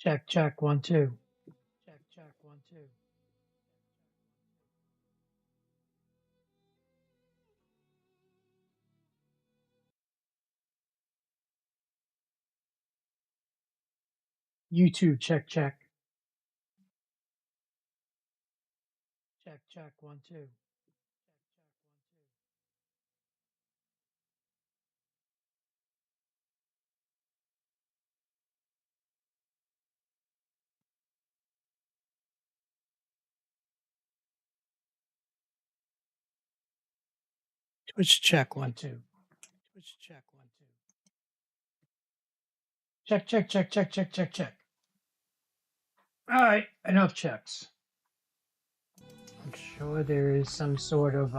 Check, check, 1, 2. Check, check, 1, 2. YouTube, check, check. Check, check, 1, 2. Twitch check, 1, 2. Twitch check, 1, 2. Check, check, check, check, check, check, check. All right, enough checks. I'm sure there is some sort of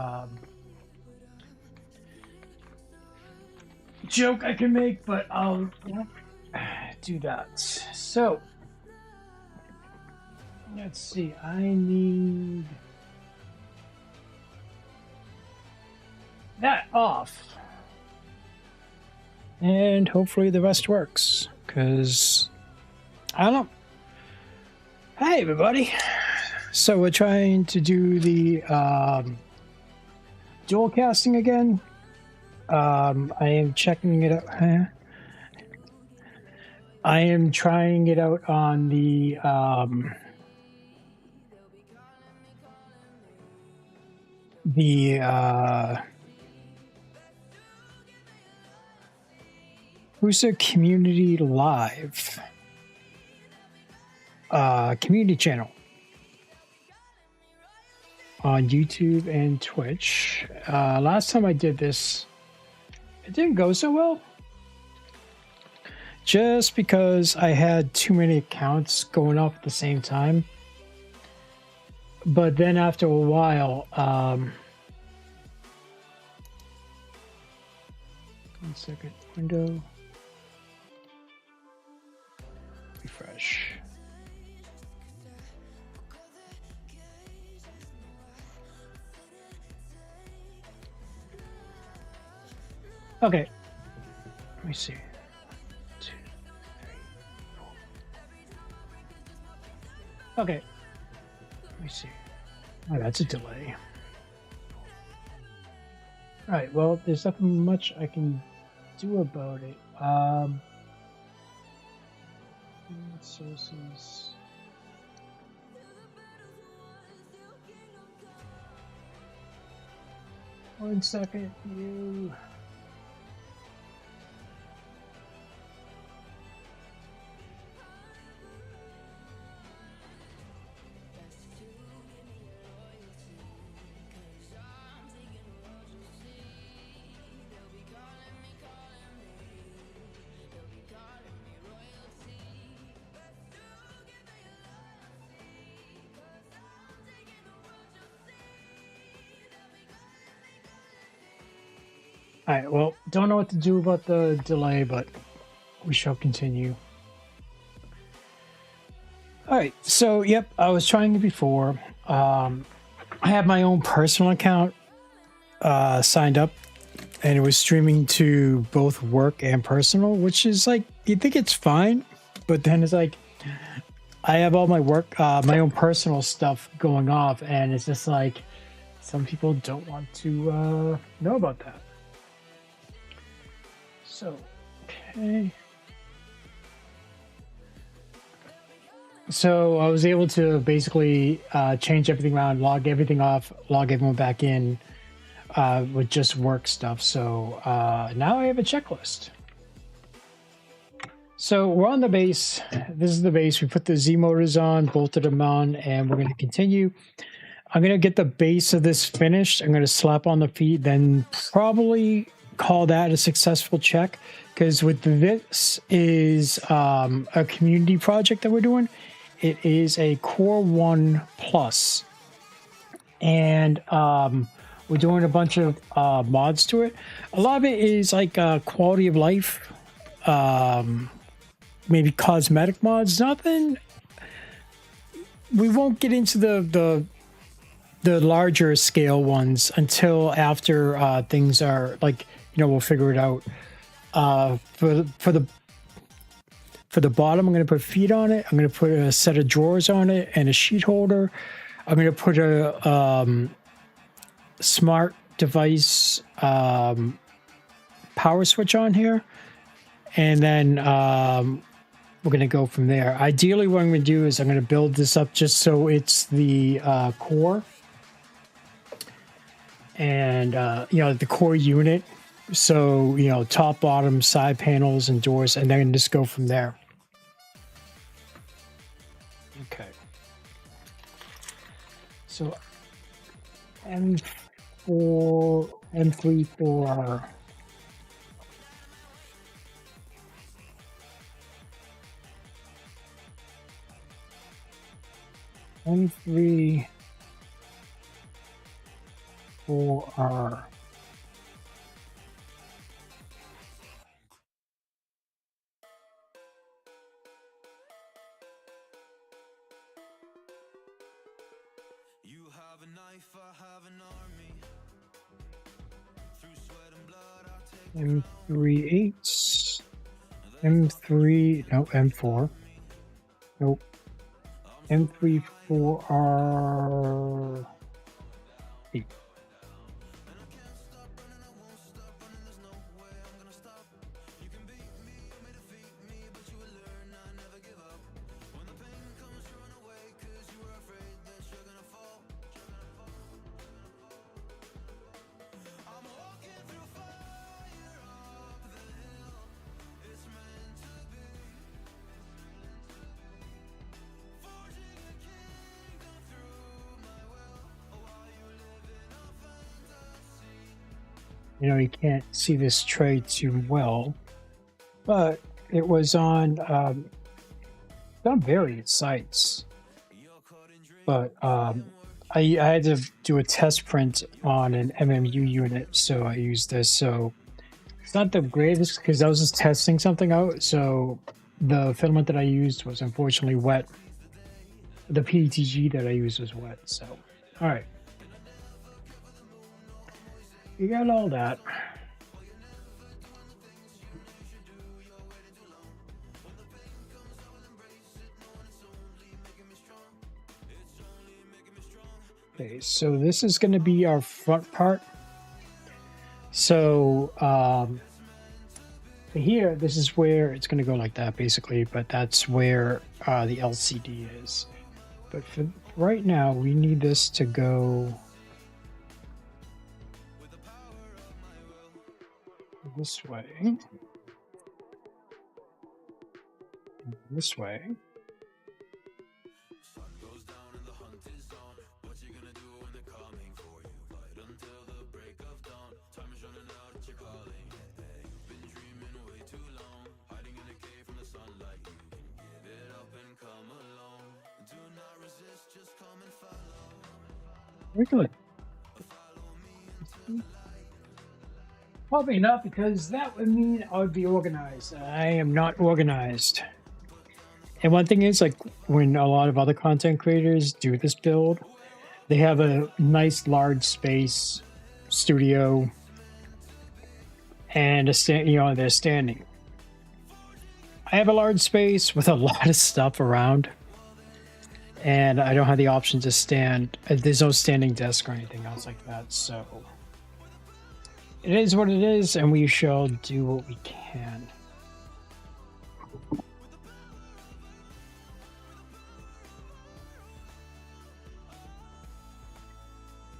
joke I can make, but I'll do that. So, let's see. I need that off. And hopefully the rest works, because I don't know. Hey, everybody. So we're trying to do the dual casting again. I am checking it out. I am trying it out on the Prusa Community Live community channel on YouTube and Twitch. Last time I did this, it didn't go so well. Just because I had too many accounts going off at the same time. But then after a while, 1 second, window, refresh. Okay, let me see. 2, 3, 4. Okay, let me see. Oh, that's a delay. All right, well, there's nothing much I can do about it. Sources. One second, you. All right, well, don't know what to do about the delay, but we shall continue. All right, so, yep, I was trying it before. I have my own personal account signed up, and it was streaming to both work and personal, which is like, you think it's fine, but then it's like, I have all my work, my own personal stuff going off, and it's just like, some people don't want to know about that. So, okay. So I was able to basically change everything around, log everything off, log everyone back in with just work stuff. So now I have a checklist. So we're on the base. This is the base. We put the Z motors on, bolted them on, and we're going to continue. I'm going to get the base of this finished. I'm going to slap on the feet, then probably call that a successful check, because with this is a community project that we're doing. It is a Core 1 Plus, and we're doing a bunch of mods to it. A lot of it is like quality of life, maybe cosmetic mods. Nothing. We won't get into the larger scale ones until after things are like, we'll figure it out. For For the bottom, I'm going to put feet on it. I'm going to put a set of drawers on it and a sheet holder. I'm going to put a smart device power switch on here. And then we're going to go from there. Ideally, what I'm going to do is I'm going to build this up just so it's the core. And, the core unit. So, top, bottom, side panels, and doors, and then just go from there. Okay. So, M3 for M3 for our M3 8s, M3, no, M4, nope, M3 4R 8. You can't see this tray too well, but it was on various sites. But I had to do a test print on an MMU unit, so I used this. So it's not the greatest because I was just testing something out. So the filament that I used was unfortunately wet. The PETG that I used was wet. So, all right. You got all that. Okay, so this is going to be our front part. So here, this is where it's going to go like that, basically, but that's where the LCD is. But for right now, we need this to go this way, this way. Very good. Probably not, because that would mean I would be organized. I am not organized. And one thing is, like, when a lot of other content creators do this build, they have a nice large space studio and they're standing. I have a large space with a lot of stuff around, and I don't have the option to stand. There's no standing desk or anything else like that, so it is what it is, and we shall do what we can.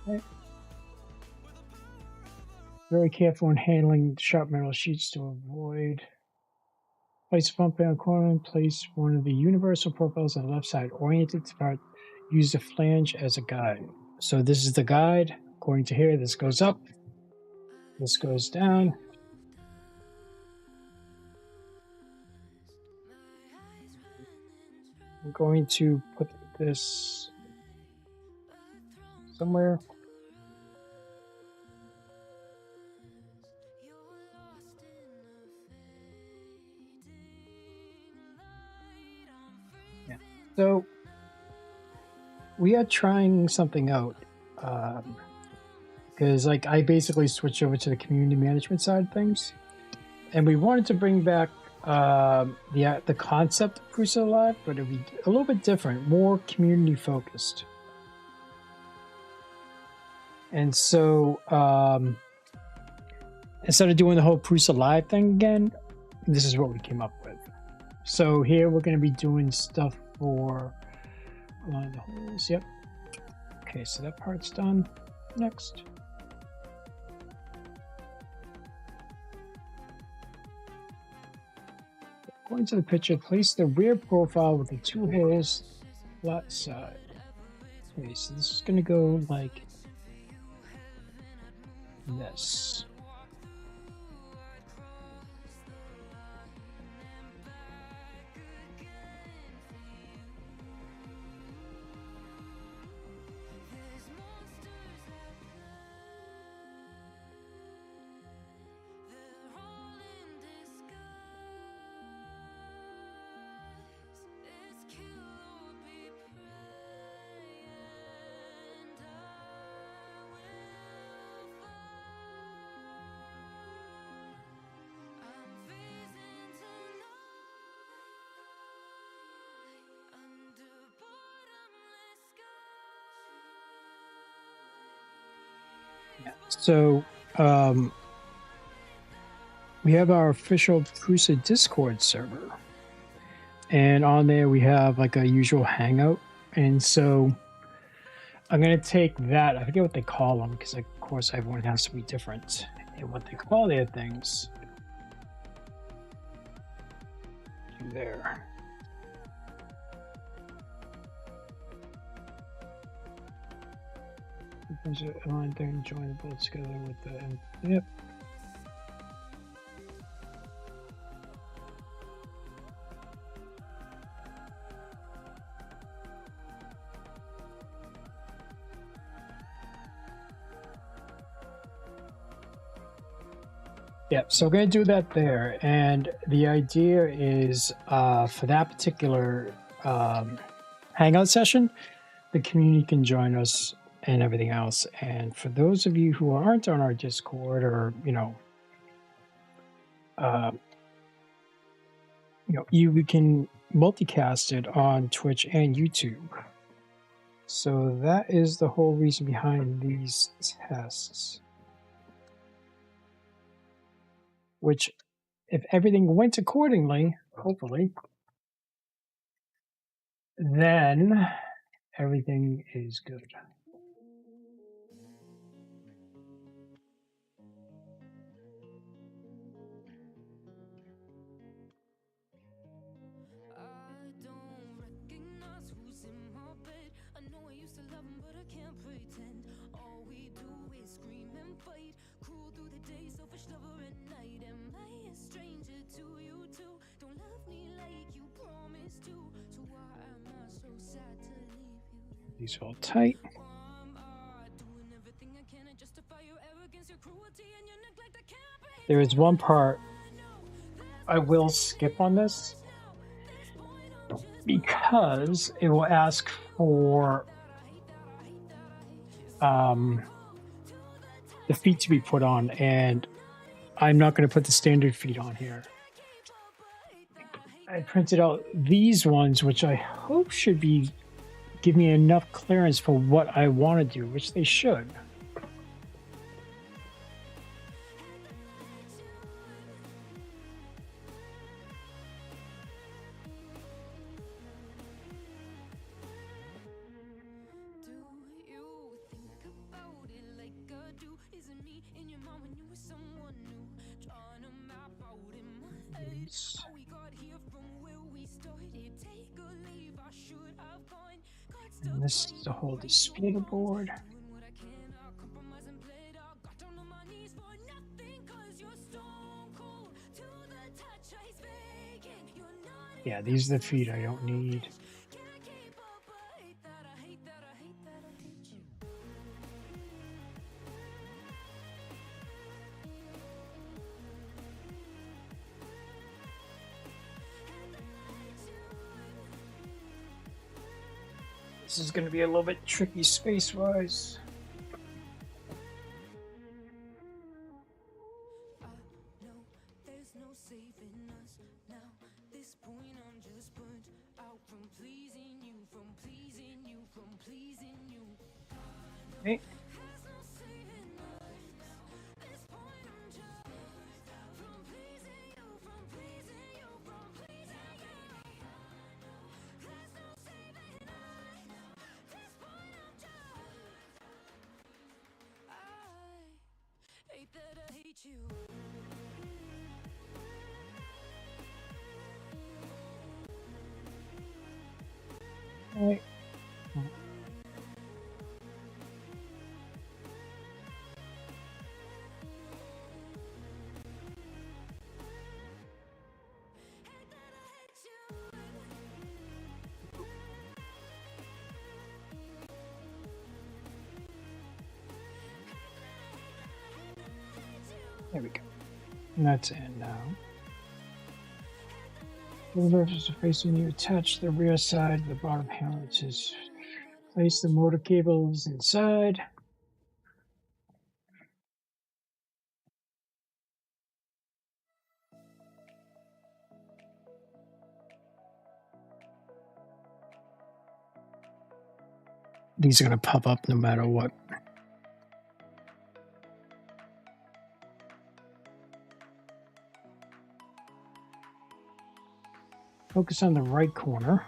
Okay. Very careful when handling sharp metal sheets to avoid. Place a front panel corner, place one of the universal profiles on the left side, oriented to part, use the flange as a guide. So this is the guide. According to here, this goes up, this goes down. I'm going to put this somewhere. Yeah. So we are trying something out, because I basically switched over to the community management side of things, and we wanted to bring back the concept of Prusa Live, but it'll be a little bit different, more community focused. And so instead of doing the whole Prusa Live thing again, this is what we came up with. So here we're going to be doing stuff for align the holes. Yep. Okay, so that part's done. Next. According to the picture, place the rear profile with the 2 holes flat side. Okay, so this is going to go like this. So we have our official Prusa Discord server, and on there we have like a usual hangout. And so I'm going to take that, I forget what they call them, because of course everyone has to be different in what they call their things. There. Align there and join the both together with the yep. Yep, so we're going to do that there. And the idea is for that particular hangout session, the community can join us and everything else. And for those of you who aren't on our Discord, or you can multicast it on Twitch and YouTube. So that is the whole reason behind these tests. Which, if everything went accordingly, hopefully, then everything is good. These all tight. There is one part I will skip on this because it will ask for the feet to be put on, and I'm not going to put the standard feet on here. I printed out these ones, which I hope should give me enough clearance for what I want to do, which they should. And this is the whole display board. Yeah, these are the feet I don't need. This is going to be a little bit tricky space-wise. Okay. All right. There we go. And that's in now. The surface are facing you. Attach the rear side of the bottom panel. Just place the motor cables inside. These are going to pop up no matter what. Focus on the right corner.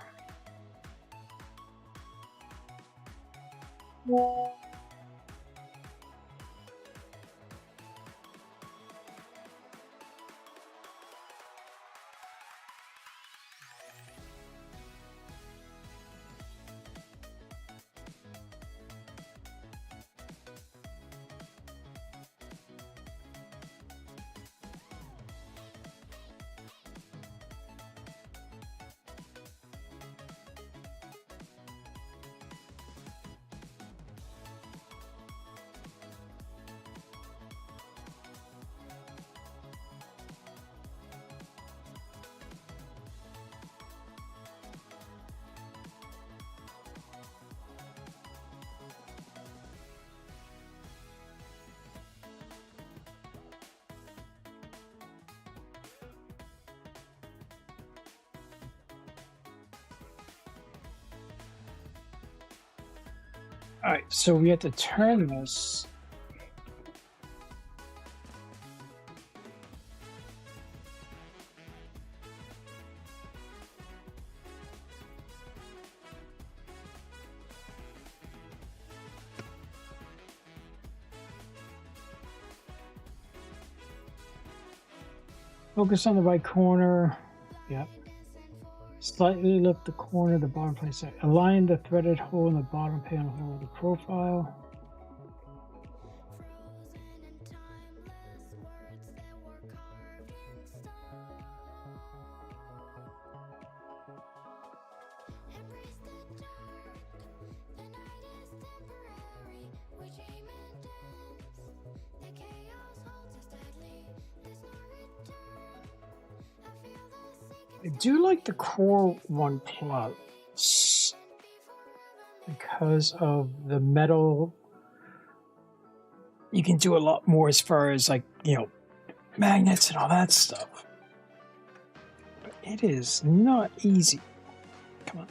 All right, so we have to turn this. Focus on the right corner. Yep. Slightly lift the corner of the bottom place. Align the threaded hole in the bottom panel with the profile. I do like the Core 1 Plus because of the metal. You can do a lot more as far as, like, you know, magnets and all that stuff. But it is not easy. Come on.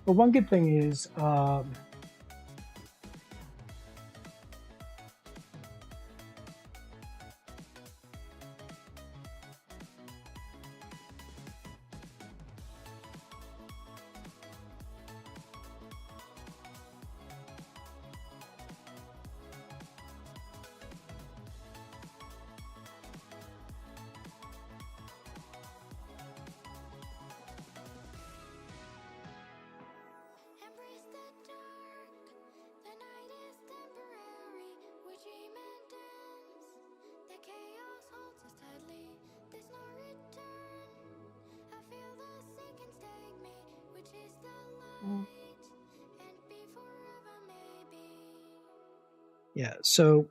But one good thing is, yeah, so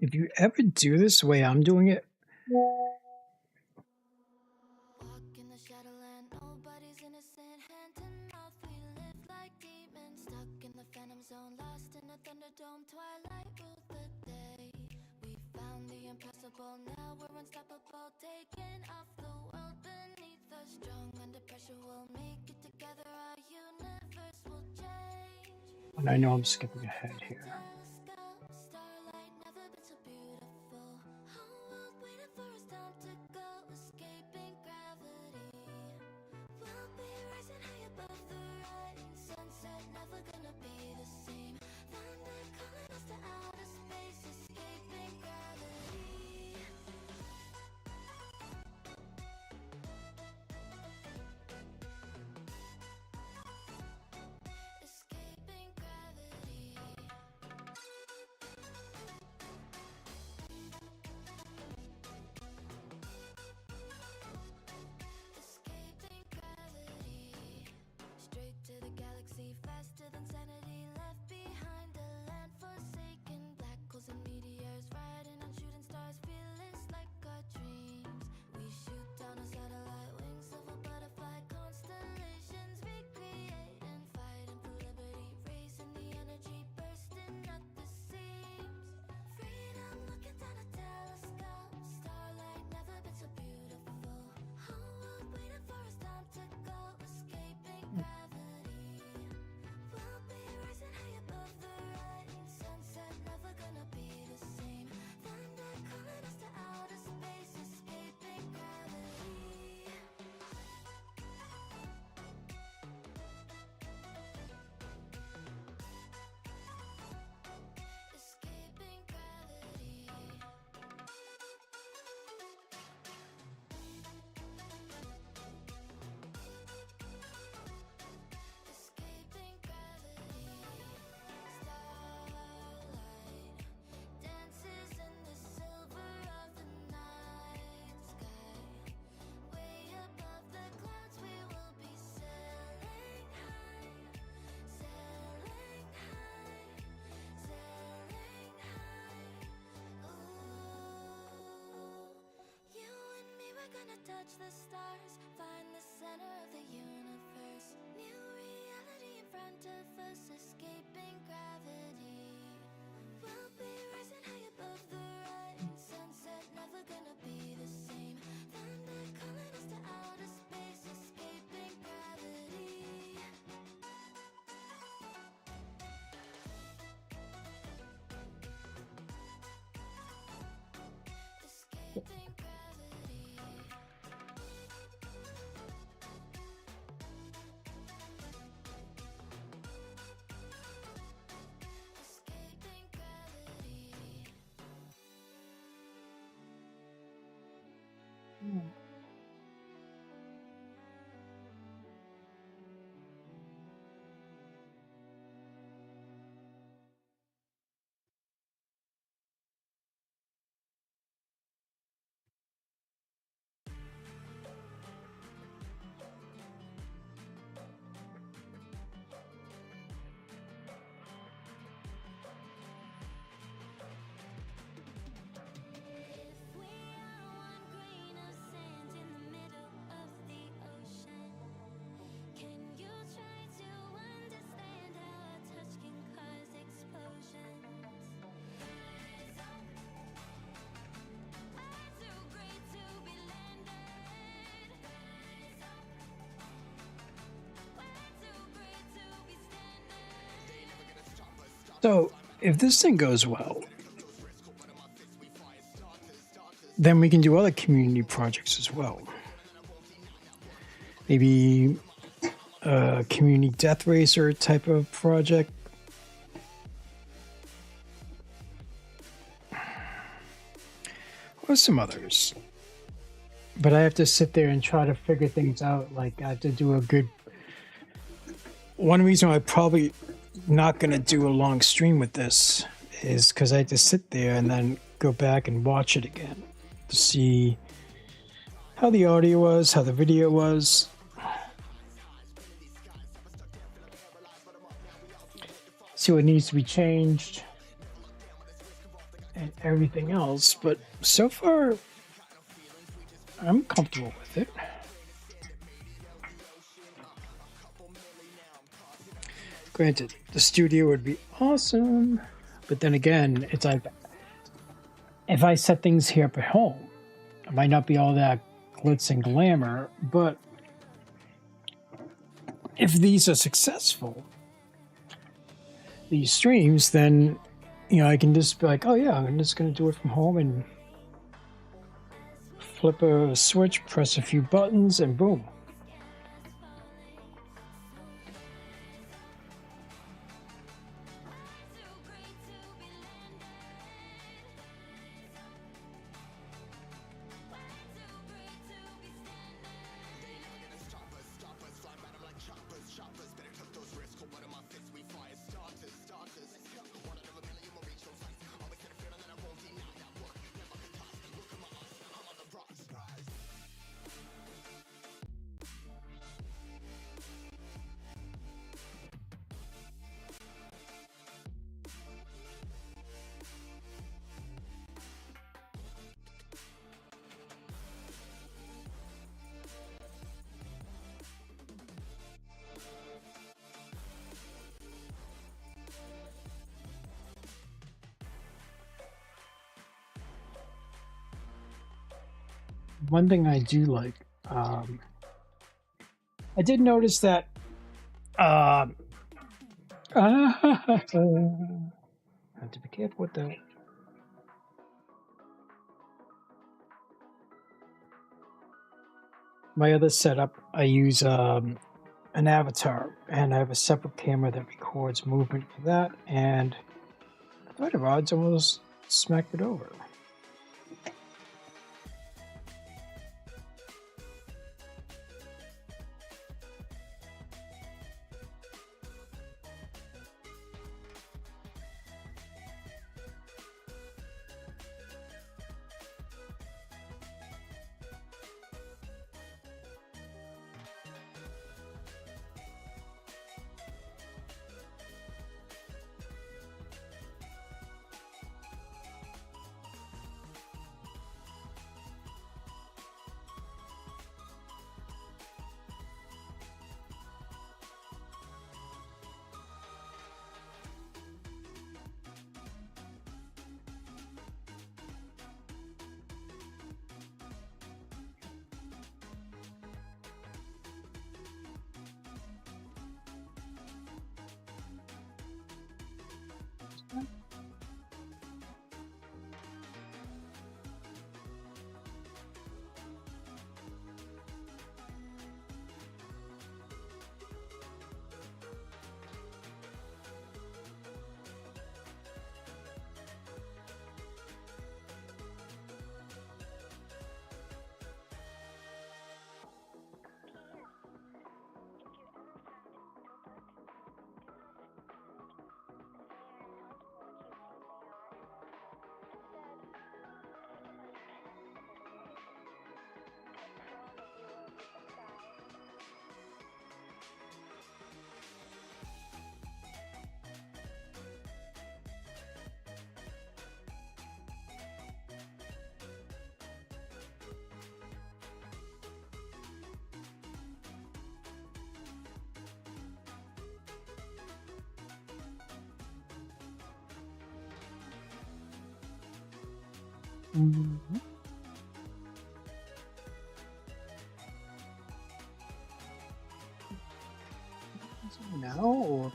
if you ever do this the way I'm doing it, zone, lost in a thunderdome, twilight ruled the day. We found the impossible, now we're unstoppable, taking off the world beneath us. Strong under pressure, we'll make it together, our universe will change. And I know I'm skipping ahead here. Starlight, never been so beautiful. Whole world waiting for us, time to go, escaping gravity. We'll be rising high above the rising sunset, never gonna be the same. Thunder calling us to outer space, escaping gravity. Escaping gravity. Escaping gravity. Straight to the galaxy, faster than sanity. Left behind a land forsaken. Black holes and meteors, riding on shooting stars. Fearless like our dreams. We shoot down a satellite, wings of a butterfly. Constellations recreate and fighting for liberty. Raising the energy, bursting at the seams. Freedom looking down a telescope. Starlight, never been so beautiful. Whole world waiting for us, time to go, escaping gravity. We'll be rising high above the rising sunset, never gonna be the same. Thunder calling us to outer space, escaping gravity. Escaping gravity. Escaping gravity. Starlight dances in the silver of the night sky. Way above the clouds, we will be sailing high, sailing high, sailing high. Ooh, you and me, we're gonna touch the stars, find the center of the universe. New reality in front of us, escaping gravity. We'll be rising high above the rising sunset, never gonna be the same. Thunder calling us to outer space, escaping gravity. Escaping gravity. Escaping gravity. If we are one grain of sand in the middle of the ocean, can you try to understand how a touch can cause explosions? Rise up, we're too great to be landed. Rise up, we're too great to be standing. So if this thing goes well, then we can do other community projects as well. Maybe a community death racer type of project. Or some others. But I have to sit there and try to figure things out. Like I have to do a good... One reason why I'm probably not going to do a long stream with this is because I had to sit there and then go back and watch it again to see how the audio was, how the video was. See what needs to be changed and everything else. But so far, I'm comfortable with it. Granted, the studio would be awesome, but then again, it's like if I set things here up at home, it might not be all that glitz and glamour, but if these are successful, these streams, then I can just be like, oh yeah, I'm just gonna do it from home and flip a switch, press a few buttons, and boom. One thing I do like, I did notice that I have to be careful with that. My other setup, I use an avatar, and I have a separate camera that records movement for that, and the fighter rods almost smacked it over. Mhm. Now or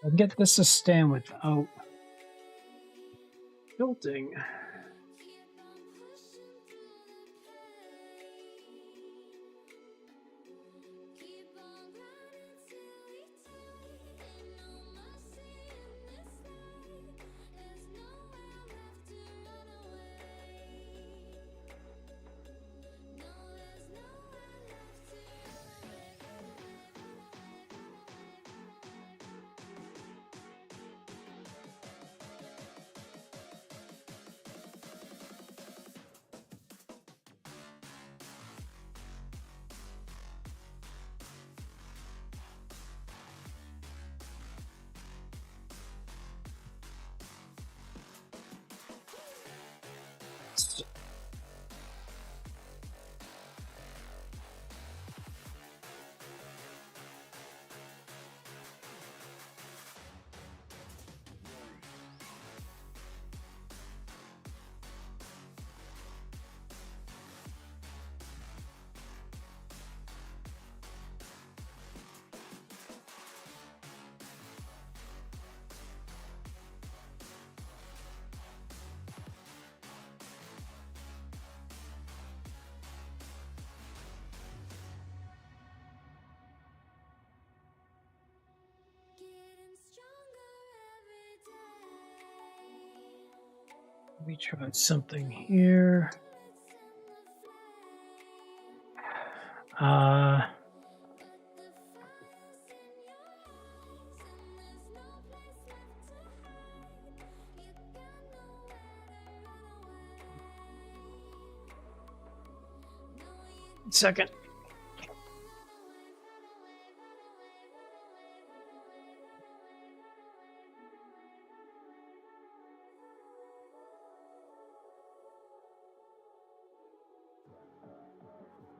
I can get this to stand without tilting. We tried something here. Second.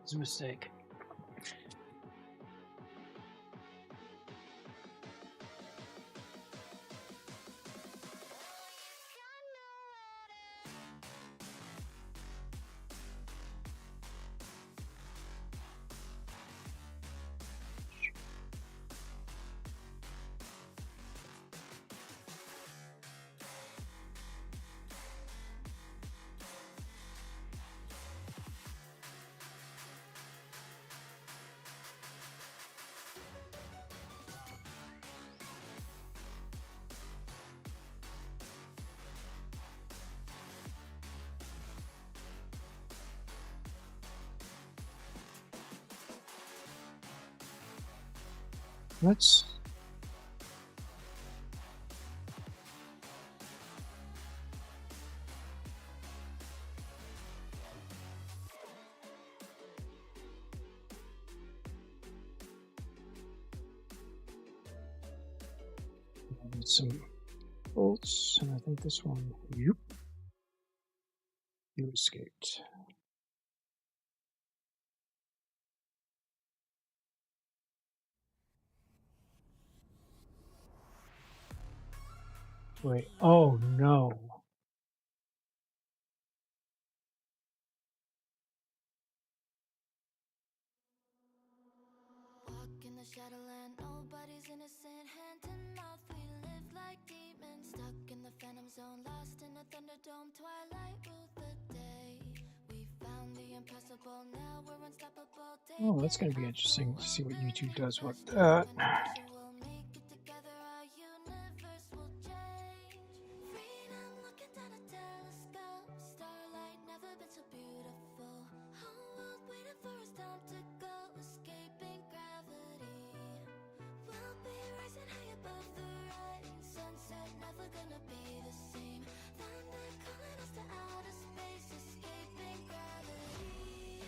It's a mistake. Let's add some bolts, and I think this one. Yep. You escaped. Wait. Oh no. Walk in the shadowland, nobody's innocent. Hand to mouth, we live like demons. Stuck in the phantom zone, lost in a thunderdome. Twilight ruled the day. We found the impossible, now we're unstoppable. Oh, that's going to be interesting to see what YouTube does with that. We'll make it together, our universe will change. Freedom looking down a telescope. Starlight never been so beautiful. Whole world waiting for us time to go. Escaping gravity. We'll be rising high above the rising sunset. Never gonna be the same. Thunder calling us to outer space. Escaping gravity.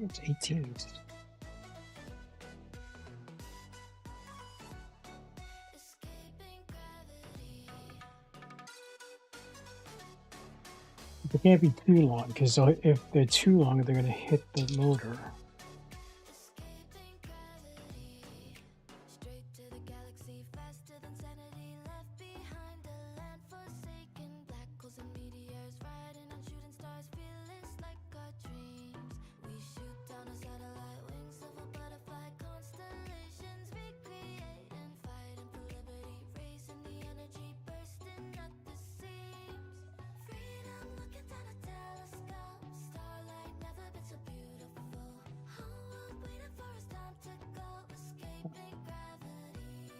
It's 18. Escaping gravity. They can't be too long because if they're too long, they're going to hit the motor. Escaping gravity. Straight to the galaxy, faster than sanity. Left behind a land forsaken. Black holes and meteors, riding on shooting stars. Fearless like our dreams. We shoot down a satellite, wings of a butterfly. Constellations recreate and fighting for liberty. Raising the energy, bursting at the seams. Freedom looking down a telescope. Starlight never been so beautiful. Whole world waiting for us time to go. Escaping gravity.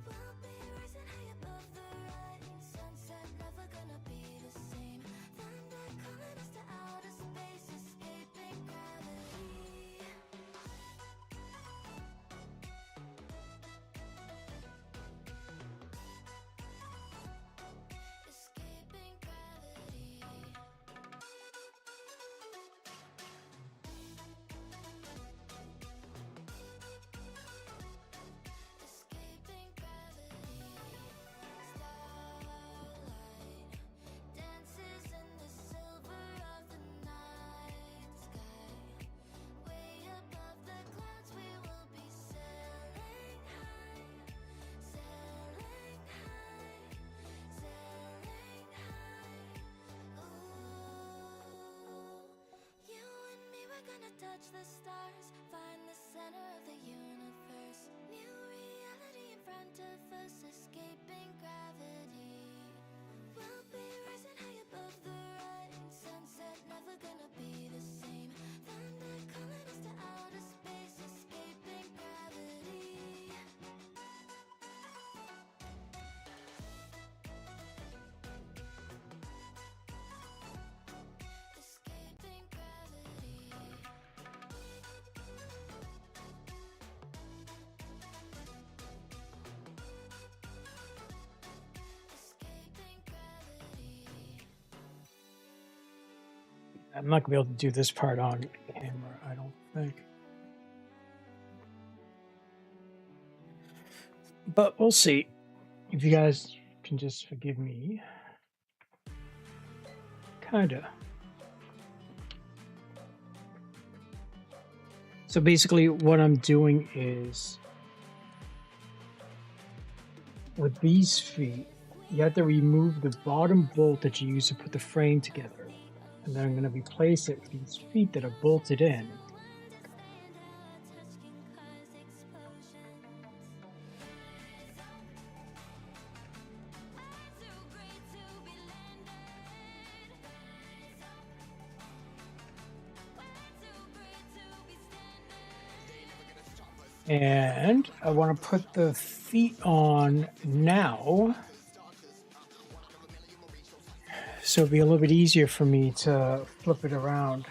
We'll be rising high above the rising sunset. Never gonna be the same. Thunder calling us to outer space. Escaping gravity. Escaping gravity. Escaping gravity. Starlight dances in the silver of the night sky. Way above the clouds, we will be sailing high, sailing high, sailing high. Ooh, you and me, we're gonna touch the stars, find the center of the universe. New reality in front of us, escaping gravity. We'll be rising high above the rising sunset, never gonna be the same. Thunder calling us to outer space, escaping gravity. I'm not gonna be able to do this part on camera, I don't think. But we'll see. If you guys can just forgive me. Kinda. So basically what I'm doing is with these feet, you have to remove the bottom bolt that you use to put the frame together. And then I'm going to replace it with these feet that are bolted in. And I want to put the feet on now, so it'll be a little bit easier for me to flip it around.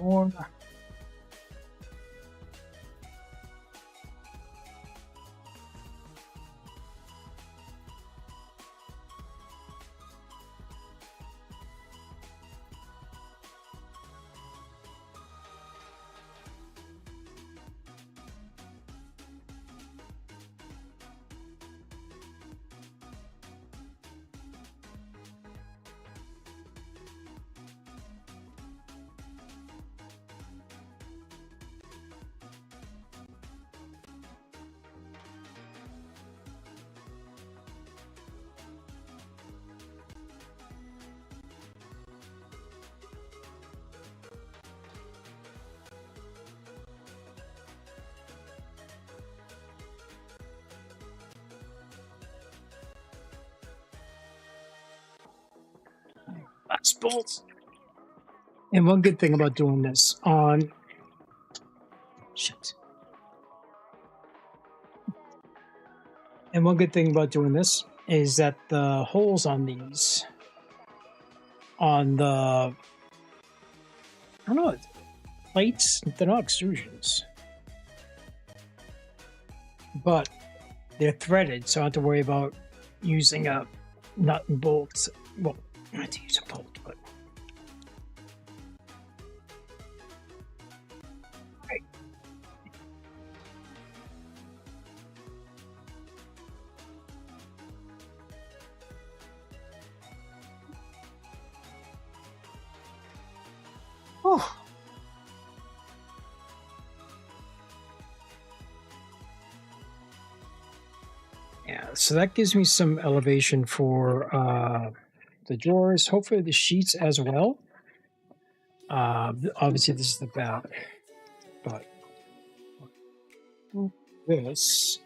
Or bolts. And one good thing about doing this on shit. And one good thing about doing this is that the holes on these, on the, I don't know, plates, they're not extrusions, but they're threaded, so I don't have to worry about using a nut and bolt. Well, I have to use a bolt, but. Right. Oh. Yeah, so that gives me some elevation for the drawers, hopefully the sheets as well. Obviously this is the back, but this.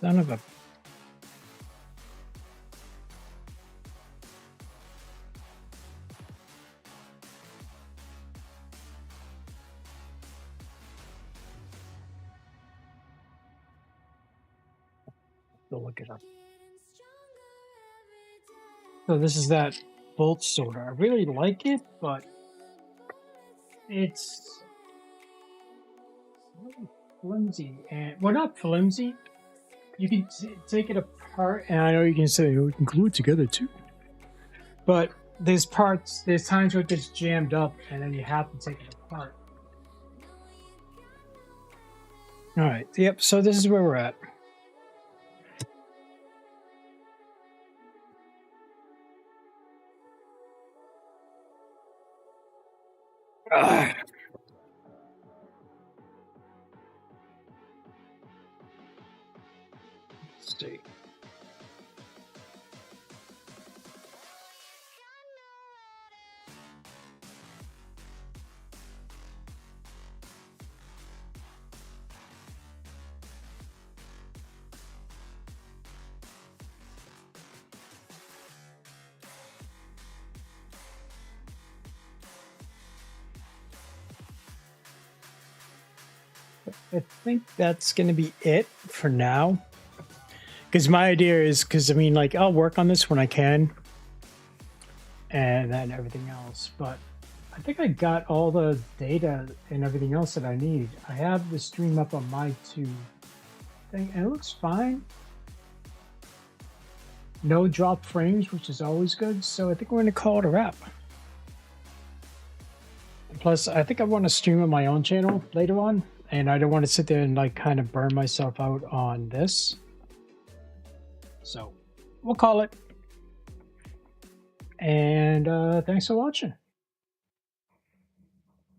Son of a. Go look it up. So this is that bolt sorter. I really like it, but it's really flimsy. And well, not flimsy. You can take it apart, and I know you can say, oh, we can glue it together too. But there's times where it gets jammed up, and then you have to take it apart. All right, yep, so this is where we're at. Ugh. Let's see. I think that's going to be it for now. Because my idea is, I mean, like, I'll work on this when I can. And then everything else. But I think I got all the data and everything else that I need. I have the stream up on my tube thing, and it looks fine. No drop frames, which is always good. So I think we're going to call it a wrap. Plus, I think I want to stream on my own channel later on. And I don't want to sit there and like kind of burn myself out on this. So we'll call it. And thanks for watching.